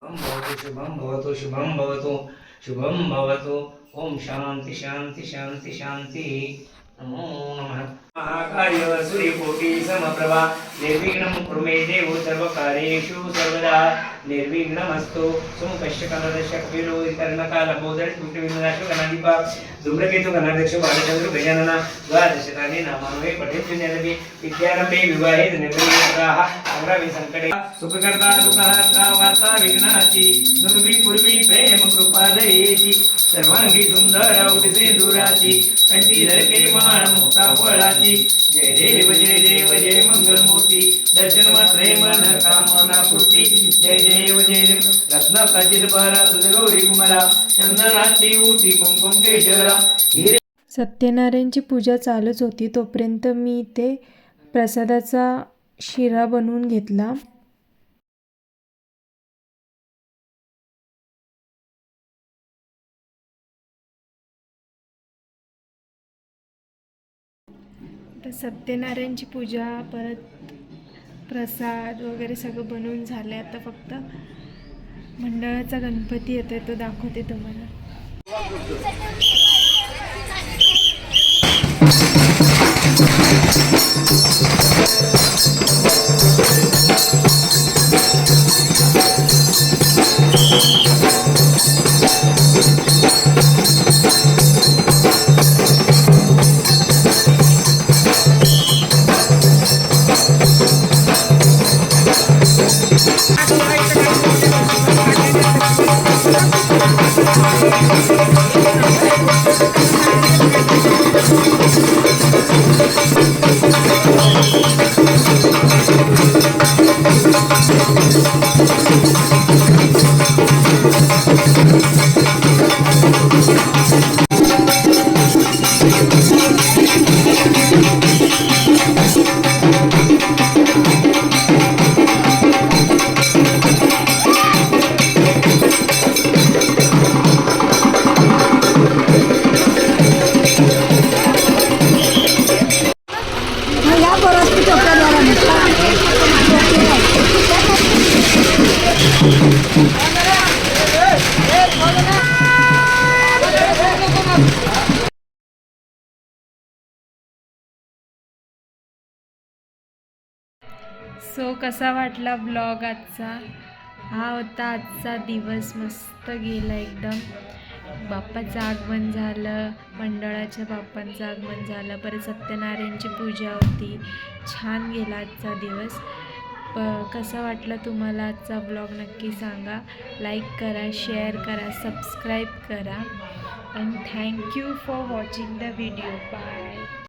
शुभम भवतु शुभम भवतु शुभम भवतु। ओम शांति शांति शांति शांति। नमो नमः। महाकार्य सूर्यकोटि समप्रभा निर्विघ्नं कुरु मे देव सर्वकार्येषु सर्वदा निर्विघ्नमस्तु। सुमुखश्चकनदश कपिलोकर्णकालबोधटुटविनाशकनाधिपा धूम्रकेतु कनदक्ष बालचंद्र गजानन द्वादशतानि नामानि पठेत् विनयति विद्यारंभे विवाहे निर्विघ्नाः अग्रवे संकटे सुखकर्ता दुःखहर्ता वार्ता विघ्नाची नुर्वी पूर्वी प्रेम कृपा दयेची सर्वांगी सुंदर औषधे दुराची कंठी धरके माळ मुक्ता फळाची जय देव जय मंगलमूर्ती दर्शन मात्रे मन कामना पूर्ती जय देव रत्न काचित भरा सुध गौरी कुमारा चंदनाची उठी कुंकुम केशरा हिरे। सत्यनारायणची पूजा चालूच होती तोपर्यंत मी ते प्रसादाचा शिरा बनवून घेतला। तर सत्यनारायणची पूजा परत प्रसाद वगैरे सगळं बनवून झालं। आता फक्त मंडळाचा गणपती येतोय तो दाखवते तुम्हाला। सो कसा वाटला ब्लॉग आजचा? हा होता आजचा दिवस, मस्त गेला एकदम। बाप्पाचं आगमन झालं, मंडळाच्या बाप्पांचं आगमन झालं, परत सत्यनारायणची पूजा होती, छान गेला आजचा दिवस। कसा वाटला तुम्हाला आजचा ब्लॉग नक्की सांगा, लाईक करा, शेअर करा, सबस्क्राईब करा, and thank you for watching the video. Bye.